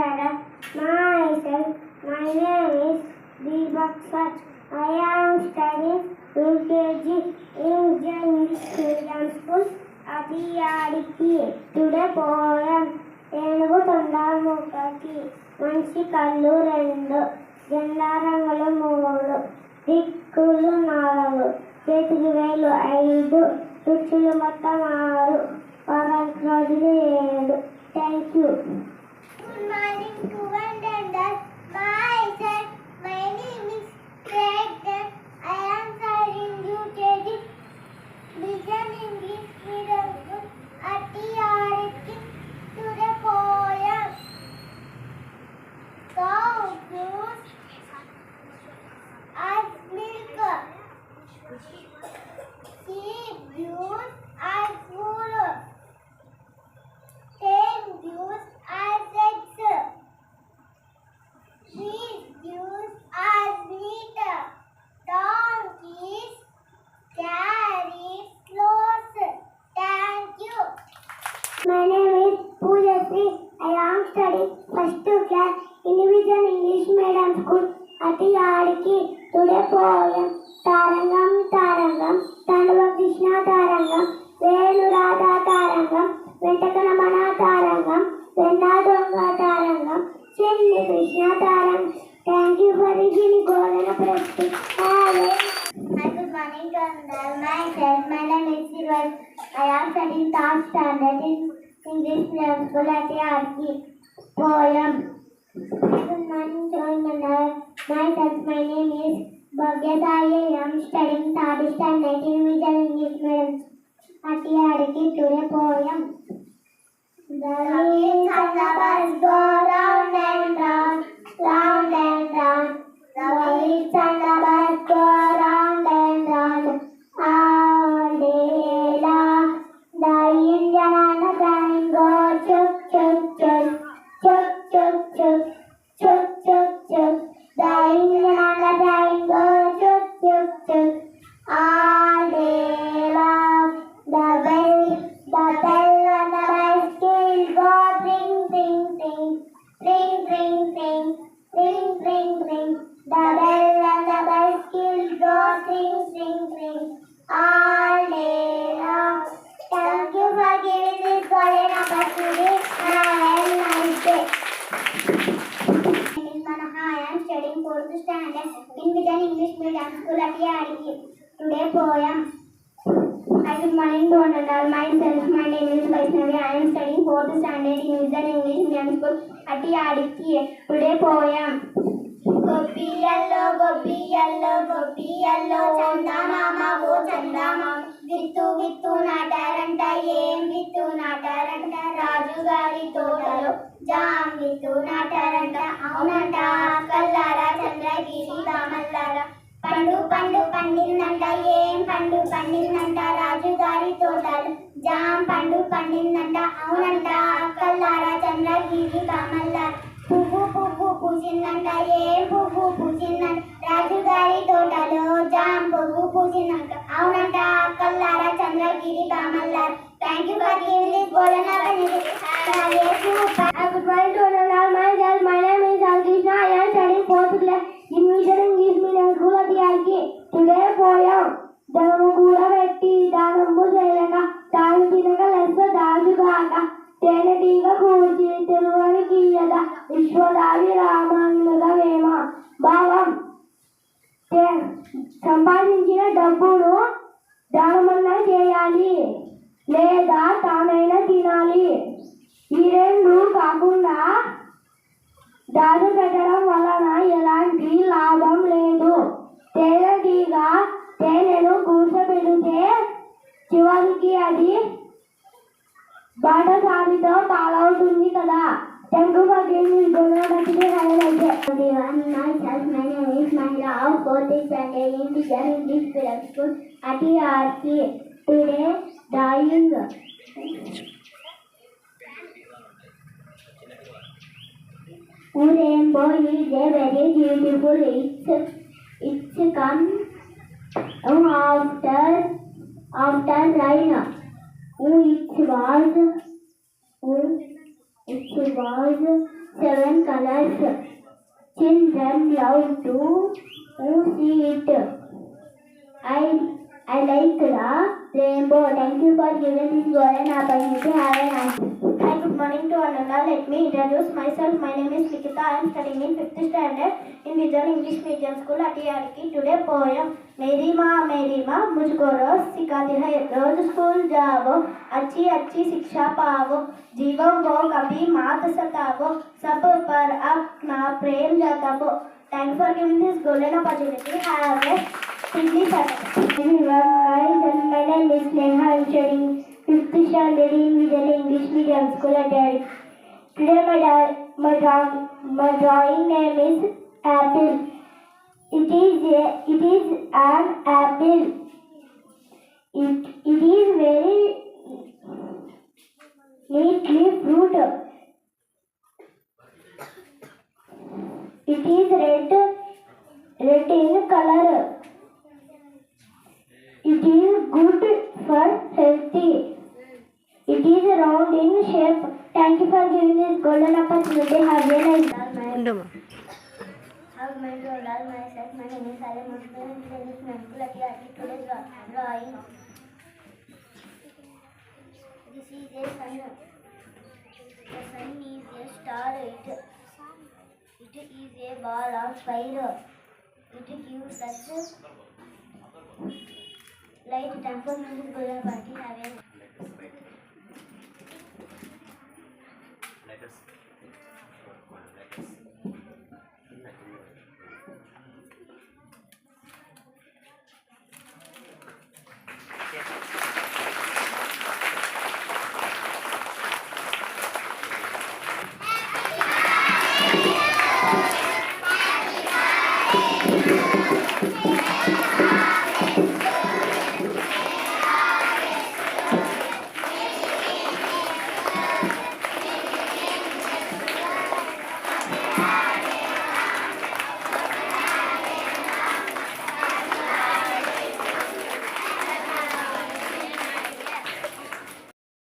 madam. Myself, my name is Deepak Sach. I am studying UKG in English Medium School at ERDP. Today poem ఏనుగు తొండముఖకి మనిషి కళ్ళు రెండు జెండా రంగులు మూడు దిక్కులు నాలుగు చేతికి వేలు ఐదు రుచులు మొత్తం ఆరు రోజులు 7. Thank you. Good morning, students and myself. My name is Craig. I am studying UKG Vision English Medium School at TRK. Today poem Cow views as milk, sheep views as wool, hen views as eggs, sheep views as meat, donkeys carry clothes. Thank you. My name is Pujasri. I am studying first class in Vision English Medium School at ERDP. Today poem Tarangam Tarangam Tanduva Krishna Tarangam Venu Radha Tarangam Venkatanamana Tarangam Venna Donga Tarangam Chinni Krishna Tarangam. Thank you for giving golden practice. Hi, good morning to all. Myself, my name is Sirval. I am studying third standard in English Medium School at ERDP. Poem. Good morning to all. Myself, my name is Bhavya Sai. I am studying third standard in Vision English Medium School at ERDP. Today poem. The wheels on the bus go round and round, round and round. The wheels on the bus go round and round all day long. The engine and the train go chuk chuk chuk, chuk chuk chuk, chuk chuk chuk. The engine and the train go chuk chuk chuk all day long. The bell on the bicycle go ring ring ring, ring ring ring, ring ring ring. The bell on the bicycle go ring ring ring all day long. Thank you for giving this golden opportunity. Have a nice day. My name is Manaha. I am studying 4th standard in Vision English Medium School at ERDP. Today poem. Hi, good morning to all. Myself, my name is Vaishnavi. I am studying 4th standard in Vision English Medium School at ERDP. Today poem. Gopiyallo, gopiyallo, gopiyallo, చందమామ ఓ చందమామ విత్తు విత్తు నాటారంట ఏం విత్తు నాటారంట రాజుగారి తోటలో jam విత్తు నాటారంట అవునంట కల్లారా చంద్రగిరి రామల్లారా పండు పండు పండిందంట ఏం పండు పండిందంట రాజుగారి తోటలో జామ్ పండు పండిందంట అవునంట కల్లారా చంద్రగిరి రామల్లారా పువ్వు పువ్వు పూసిందంట ఏం పువ్వు పూసిందంట రాజుగారి తోటలో జామ్ పువ్వు పూసిందంట అవునంట కల్లారా చంద్రగిరి రామల్లారా. Thank you for giving this golden opportunity. Good morning to all. Myself, my name is Alkrishna. I am studying 4th class in Vision English Medium School at ERDP. Today poem. ధనము కూడా పెట్టి దానము చేయక తాను తినక లెస్స దాచుగాక తేనెటీగ కూర్చి తెలువనికి ఇయ్యద విశ్వదావి రామానుగవేమ. భావం సంపాదించిన డబ్బును దానమన్నా చేయాలి లేదా తానైనా తినాలి. ఈ రెండు కాకుండా దాచి పెట్టడం వలన ఎలాంటి లాభం లేదు. తేనెటీగ తేనెను కూర్చోబెడితే చివరికి అది బాటసారితో పాలవుతుంది కదా. Telugu Myself, my name is Mahila of 4th standard in Vision English Medium School at ERDP. Today dying. Rainbow is a very beautiful. It's come after rain. It was 7 colors. Children love to see it. I like the rainbow. Thank you for giving this golden opportunity. Have a nice day. Hi, good morning to all. Let me introduce myself. My name is Likita. I am studying in 5th standard in Vision English Medium School at Yarki. Today poem मेरी माँ मुझको रोज सिखाती है रोज school जाओ अच्छी अच्छी शिक्षा पाओ जीवन को कभी मात सताओ सब पर अपना प्रेम जताओ. Thanks for giving this golden opportunity. Have a English everyone. My name is Neha. I am studying 5th standard in Vision English Medium School at Yarki. Today my drawing name is Apple. It is an apple. It is very neatly fruit. It is red in color. It is good for healthy. It is round in shape. Thank you for giving this golden opportunity. Have a nice day. How my myself, my name is Salim Muslim, English medical at today's drawing. This is a sun. The sun is a star. It is a ball of fire. It gives us light. Thank you for this golden party. Have a